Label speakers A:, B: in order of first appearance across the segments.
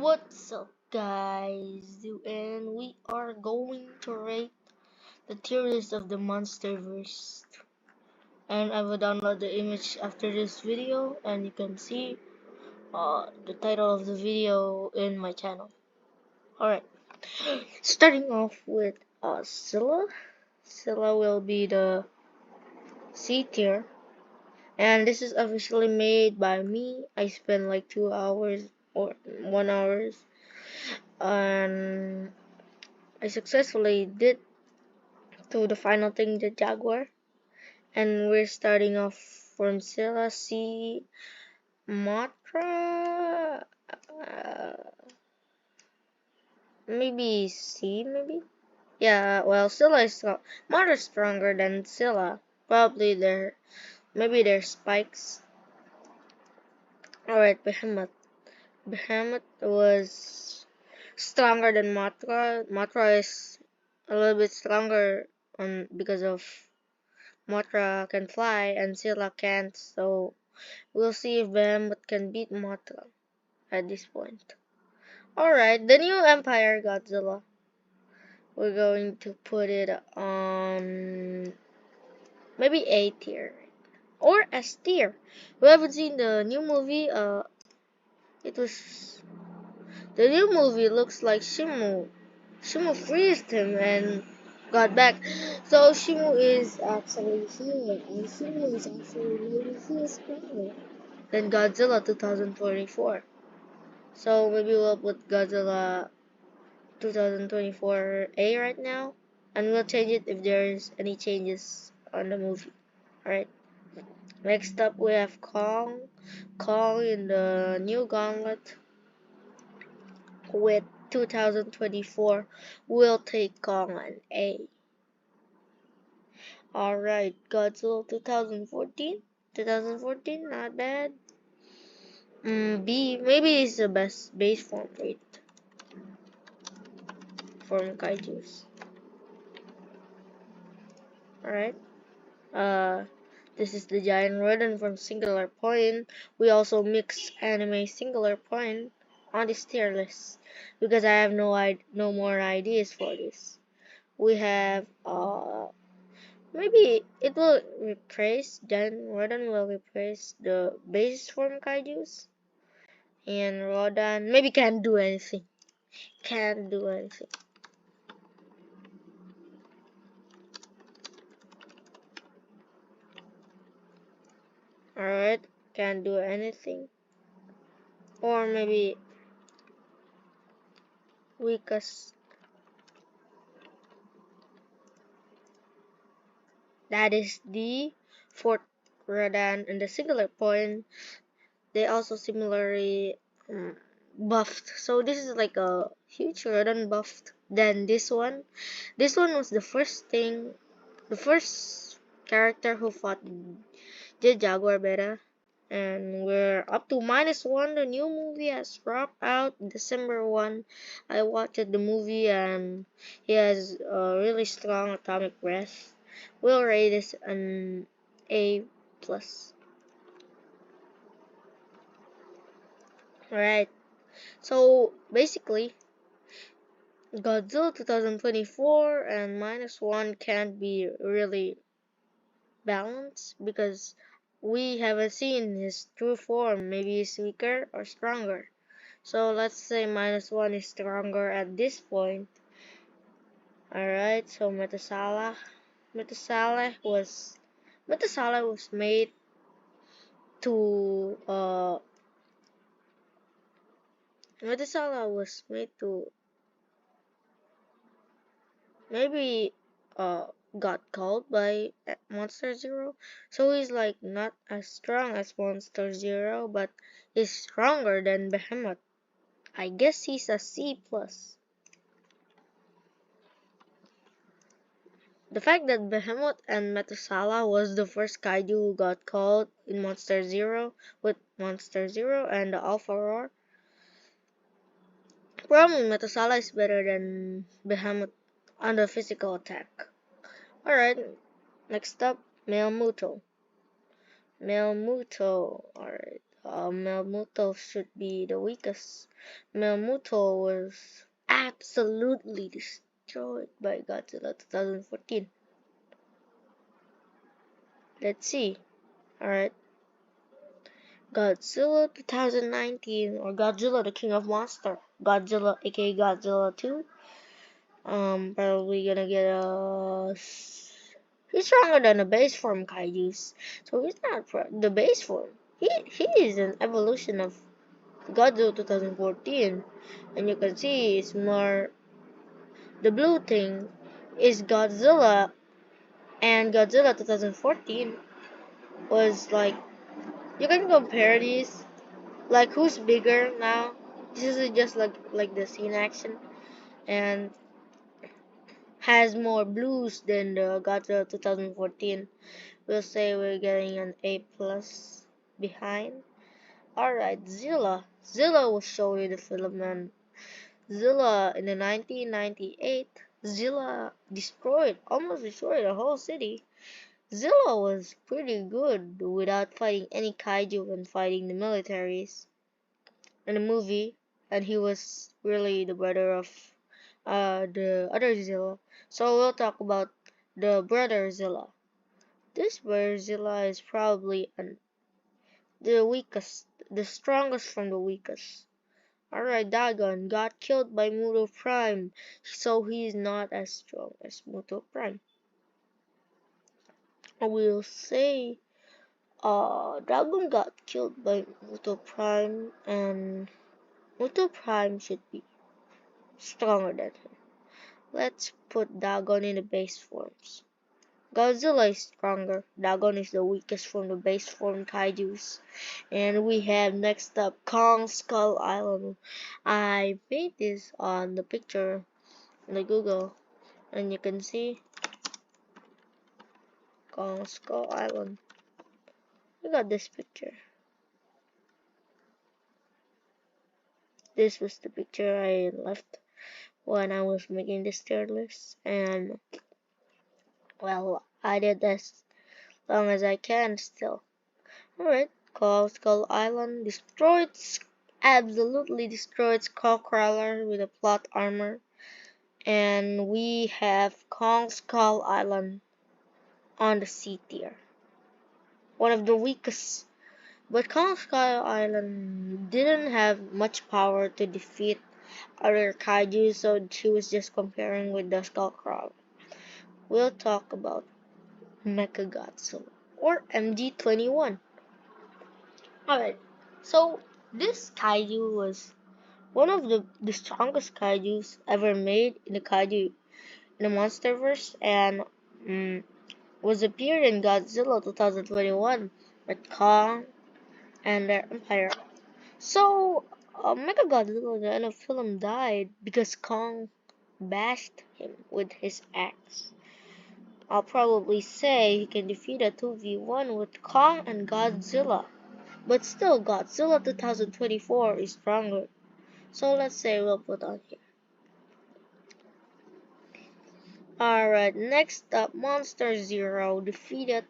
A: What's up, guys? And we are going to rate the tier list of the Monsterverse. And I will download the image after this video, and you can see the title of the video in my channel. Alright, starting off with Scylla. Scylla will be the C tier, and this is officially made by me. I spent like 2 hours or 1 hour, and I successfully did to the final thing, the Jaguar. And we're starting off from Scylla, C, Matra, maybe C, maybe? Yeah, well, Scylla is Matra's stronger than Scylla. Probably maybe their spikes. Alright, Behemoth. Behemoth was stronger than Matra. Matra is a little bit stronger because of Mothra can fly and Scylla can't, so we'll see if Behemoth can beat Mothra at this point. Alright, the new Empire Godzilla. We're going to put it on maybe A tier or S tier. We haven't seen the new movie. It was the new movie looks like Shimu. Shimu freezed him and got back. So Shimu is actually here, and Shimu is actually maybe he is stronger than Godzilla 2024. So maybe we'll put Godzilla 2024A right now, and we'll change it if there's any changes on the movie. Alright. Next up we have Kong. Kong in the new Gauntlet with 2024. We'll take Kong on A. Alright, Godzilla 2014. 2014, not bad. B, maybe it's the best base form rate from kaijus. Alright. This is the giant rodent from Singular Point. We also mix anime Singular Point on this tier list because I have no more ideas for this. We have maybe it will replace giant rodent will replace the base form kaijus, and Rodan maybe can't do anything. Can't do anything. Alright, can't do anything. Or maybe weakest. That is the fourth Rodan and the Singular Point. They also similarly buffed. So this is like a huge Rodan buffed than this one. This one was the first character who fought the Jaguar Beta. And we're up to -1. The new movie has dropped out December 1. I watched the movie and he has a really strong atomic breath. We'll rate this an A+. Alright, so basically Godzilla 2024 and -1 can't be really balanced because we haven't seen his true form. Maybe he's weaker or stronger. So let's say -1 is stronger at this point. Alright, so Metasala was made to maybe got called by Monster Zero, so he's like not as strong as Monster Zero, but he's stronger than Behemoth. I guess he's a C+. The fact that Behemoth and Metasala was the first kaiju who got called in Monster Zero with Monster Zero and the Alpha Roar. Probably Metasala is better than Behemoth on the physical attack. Alright, next up, Male Muto. Alright, Melmuto should be the weakest. Melmuto was absolutely destroyed by Godzilla 2014. Let's see. Alright. Godzilla 2019, or Godzilla the King of Monster. Godzilla aka Godzilla 2. Probably gonna get a. He's stronger than the base form kaijus, so he's not the base form. He is an evolution of Godzilla 2014, and you can see it's more. The blue thing is Godzilla, and Godzilla 2014 was like, you can compare these, like who's bigger now. This is just like the scene action, and has more blues than the Godzilla 2014. We'll say we're getting an A plus behind. Alright, Zilla. Zilla will show you the film, man. Zilla in the 1998, Zilla almost destroyed the whole city. Zilla was pretty good without fighting any kaiju and fighting the militaries in the movie, and he was really the brother of the other Zilla. So we'll talk about the brother Zilla. This brother Zilla is probably the weakest, the strongest from the weakest. Alright, Dagon got killed by Muto Prime, so he's not as strong as Muto Prime. I will say, Dagon got killed by Muto Prime, and Muto Prime should be stronger than him. Let's put Dagon in the base forms. Godzilla is stronger. Dagon is the weakest from the base form kaijus. And we have next up Kong Skull Island. I made this on the picture on the Google, and you can see Kong Skull Island. I got this picture. This was the picture I left when I was making this tier list, and well, I did as long as I can still. Alright, Skull Island absolutely destroyed Skullcrawler with a plot armor. And we have Kong Skull Island on the C tier. One of the weakest. But Kong Skull Island didn't have much power to defeat other kaiju, so she was just comparing with the Skullcrawler. We'll talk about Mechagodzilla, or MG21. Alright, so this kaiju was one of the strongest kaijus ever made in the Monsterverse, and was appeared in Godzilla 2021 with Kong and their empire. So Mechagodzilla in the end of the film died because Kong bashed him with his axe. I'll probably say he can defeat a 2v1 with Kong and Godzilla. But still, Godzilla 2024 is stronger. So let's say we'll put on here. Alright, next up, Monster Zero defeated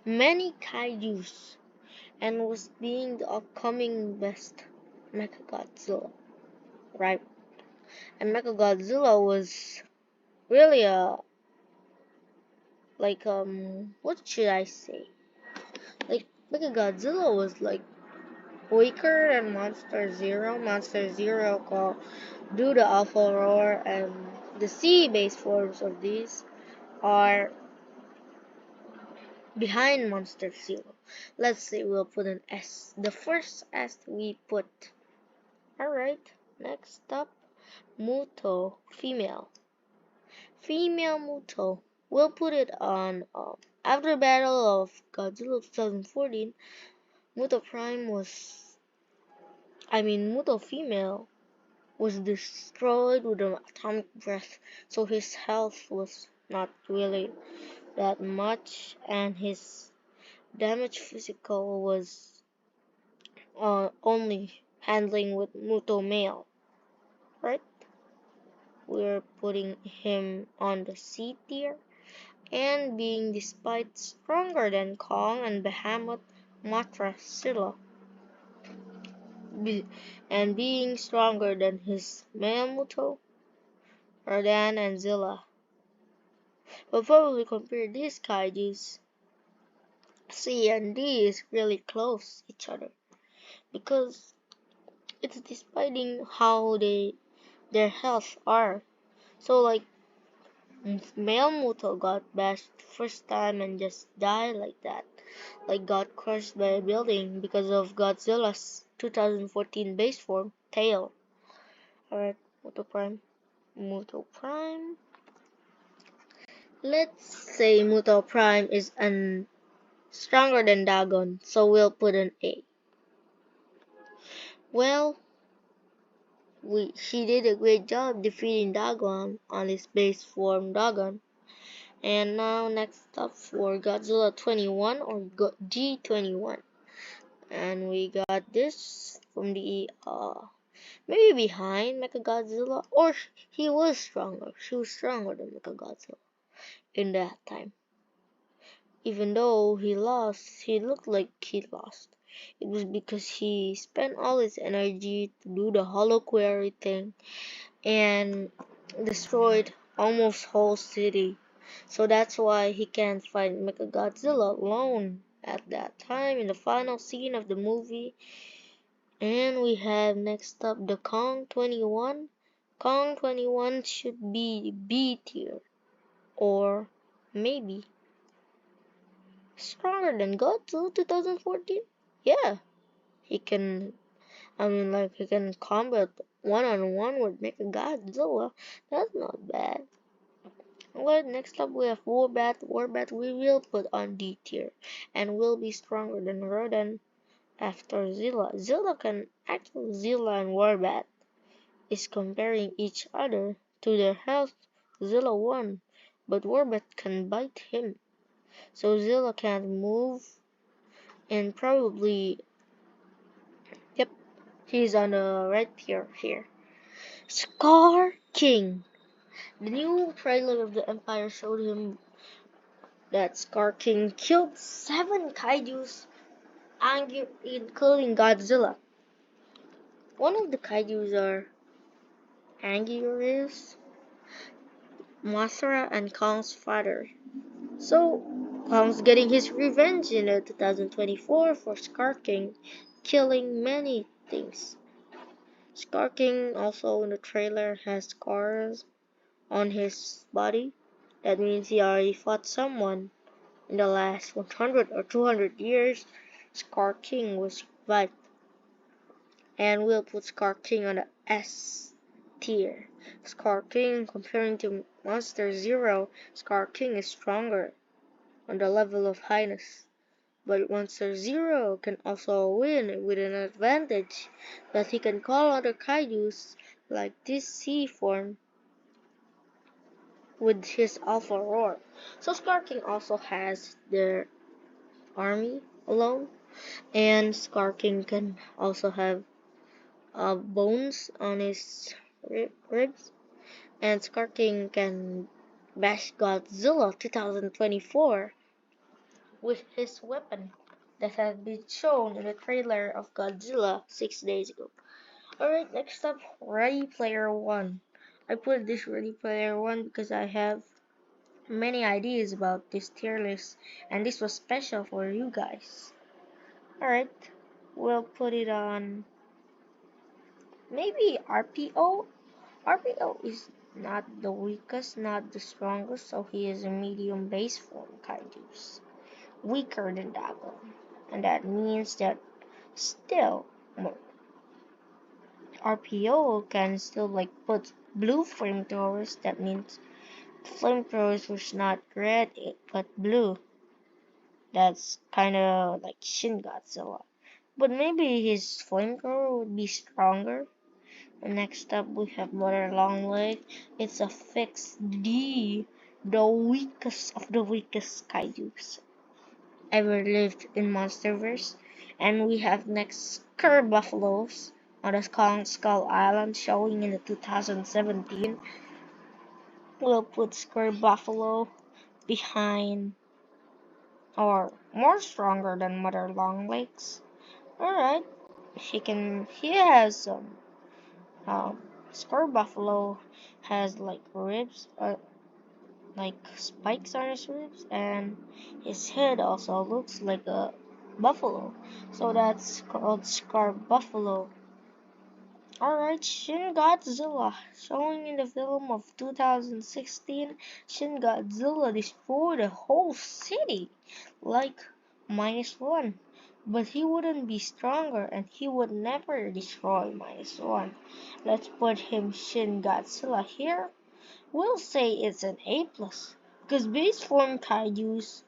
A: many kaijus and was being the upcoming best Mechagodzilla, right? And Mechagodzilla was really what should I say? Like, Mechagodzilla was like weaker than Monster Zero. Monster Zero called do the Alpha Roar, and the C-based forms of these are behind Monster Zero. Let's say we'll put an S. The first S we put. Alright, next up, Muto, female. Female Muto. We'll put it on, after the battle of Godzilla 2014, Muto female was destroyed with an atomic breath, so his health was not really that much, and his damage physical was only handling with Muto male, right? We're putting him on the C tier, and being despite stronger than Kong and Behemoth, Mothra, Scylla. and being stronger than his Mamuto, Rodan, and Zilla. We'll probably compare these kaijus. C and D is really close to each other because it's deciding how their health are. So like male Muto got bashed first time and just died like that. Like got crushed by a building because of Godzilla's 2014 base form, Tail. Alright, Muto Prime. Muto Prime. Let's say Muto Prime is stronger than Dagon, so we'll put an A. Well, he did a great job defeating Dagon on his base form Dagon. And now next up for Godzilla 21 or G21. And we got this from the maybe behind Mechagodzilla, or he was stronger. She was stronger than Mechagodzilla in that time. Even though he lost, he looked like he lost. It was because he spent all his energy to do the hollow quarry thing and destroyed almost whole city. So that's why he can't fight Mechagodzilla alone at that time in the final scene of the movie. And we have next up the Kong 21. Kong 21 should be B tier or maybe stronger than Godzilla 2014. Yeah, he can. Like he can combat one-on-one with Mechagodzilla. That's not bad. Alright, next up we have Warbat. Warbat we will put on D tier and will be stronger than Rodan after Zilla. Zilla and Warbat is comparing each other to their health. Zilla won, but Warbat can bite him. So Zilla can't move and probably, yep, he's on the right tier here. Scar King. The new trailer of the Empire showed him that Scar King killed 7 kaijus, including Godzilla. One of the kaijus are Anguirus, Mothra, and Kong's father. So, Kong's getting his revenge in 2024 for Scar King, killing many things. Scar King also in the trailer has scars on his body. That means he already fought someone in the last 100 or 200 years. Scar King was revived. And we'll put Scar King on the S tier. Scar King, comparing to Monster Zero, Scar King is stronger on the level of highness. But Monster Zero can also win with an advantage that he can call other kaijus like this C form with his Alpha Roar. So Scar King also has their army alone, and Scar King can also have bones on his ribs, and Scar King can bash Godzilla 2024 with his weapon that has been shown in the trailer of Godzilla 6 days ago. Alright, next up, Ready Player One. I put this Ready Player One because I have many ideas about this tier list, and this was special for you guys. Alright, we'll put it on maybe RPO. RPO is not the weakest, not the strongest, so he is a medium base form kaijus. Weaker than Dagon. And that means that still RPO can still like put blue flamethrowers. That means flamethrowers was not red but blue. That's kinda like Shin Godzilla. But maybe his flamethrower would be stronger. And next up we have Mother Longleg. It's a fixed D, the weakest of the weakest kaijus ever lived in Monsterverse. And we have next Cur Buffaloes on the Kong Skull Island showing in the 2017. We'll put Cur Buffalo behind or more stronger than Mother Longlegs. Alright, He has some Scar Buffalo has like ribs, like spikes on his ribs, and his head also looks like a buffalo. So that's called Scar Buffalo. Alright, Shin Godzilla. Showing in the film of 2016, Shin Godzilla destroyed a whole city. Like, -1. But he wouldn't be stronger, and he would never destroy -1. Let's put him Shin Godzilla here. We'll say it's an A+. Because base form kaijus,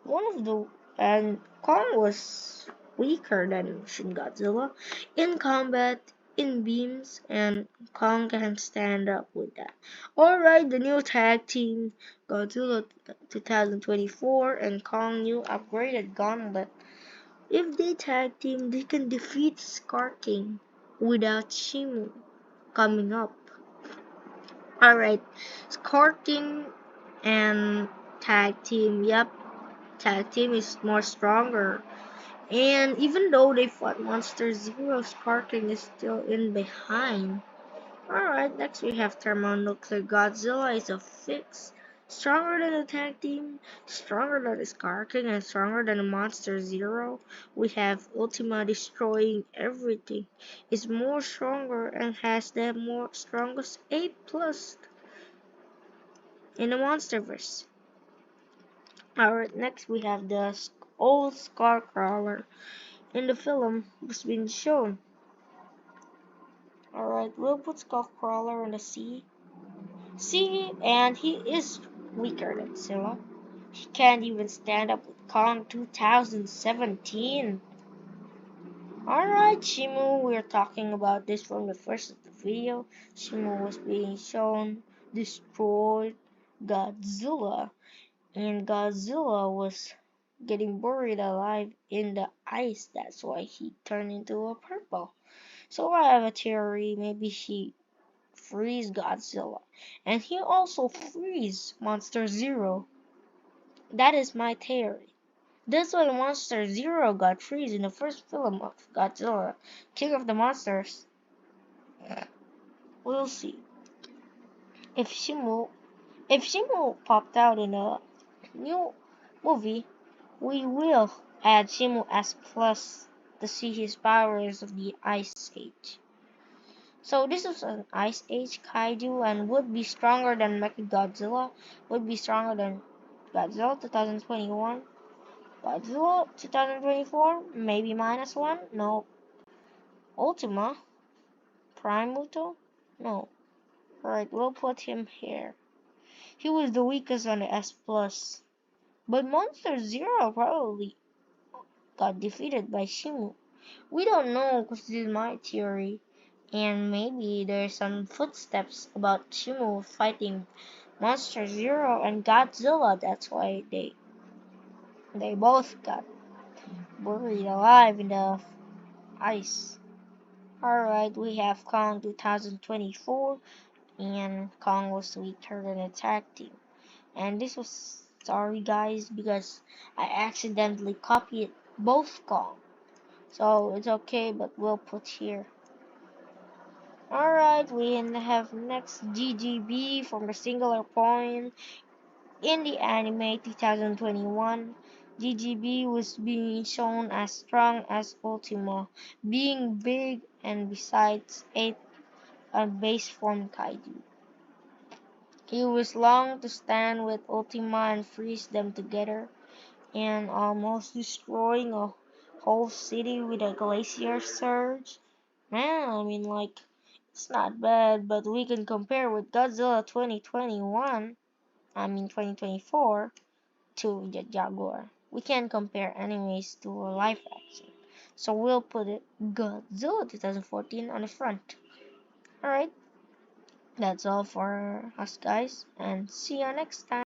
A: one of the and Kong was weaker than Shin Godzilla in combat, in beams, and Kong can stand up with that. Alright, the new tag team, Godzilla 2024 and Kong new upgraded gauntlet. If they tag team, they can defeat Scar King without Shimu coming up. Alright, Scar King and tag team, yep, tag team is more stronger. And even though they fought Monster Zero, Scar King is still in behind. Alright, next we have Thermonuclear Godzilla is a fix. Stronger than the tag team, stronger than the Scar King, and stronger than the Monster Zero. We have Ultima destroying everything. Is more stronger and has the more strongest A+ in the Monsterverse. Alright, next we have the old Scarcrawler. In the film was being shown. Alright, we'll put Scarcrawler on the sea. And he is weaker than Zilla. He can't even stand up with Kong 2017. Alright, Shimu, we're talking about this from the first of the video. Shimu was being shown, destroyed Godzilla, and Godzilla was getting buried alive in the ice. That's why he turned into a purple. So I have a theory, maybe he frees Godzilla. And he also frees Monster Zero. That is my theory. That's why Monster Zero got freeze in the first film of Godzilla, King of the Monsters. We'll see. If Shimu popped out in a new movie, we will add Shimu as plus to see his powers of the Ice Age. So this is an Ice Age kaiju and would be stronger than Mechagodzilla, would be stronger than Godzilla 2021, Godzilla 2024, maybe -1, no. Ultima, Prime Muto, no. Alright, we'll put him here. He was the weakest on the S+. But Monster Zero probably got defeated by Shimu. We don't know because this is my theory. And maybe there's some footsteps about Shimu fighting Monster Zero and Godzilla. That's why they both got buried alive in the ice. Alright, we have Kong 2024, and Kong was weaker than the tag team. And this was, sorry guys, because I accidentally copied both Kong. So it's okay, but we'll put here. Alright, we have next GGB from the Singular Point. In the anime 2021, GGB was being shown as strong as Ultima, being big and besides a base form kaiju. He was long to stand with Ultima and freeze them together, and almost destroying a whole city with a glacier surge. Man, I mean, like, it's not bad, but we can compare with Godzilla 2024 to the Jaguar. We can't compare animes to a live action. So we'll put it Godzilla 2014 on the front. Alright, that's all for us guys, and see you next time.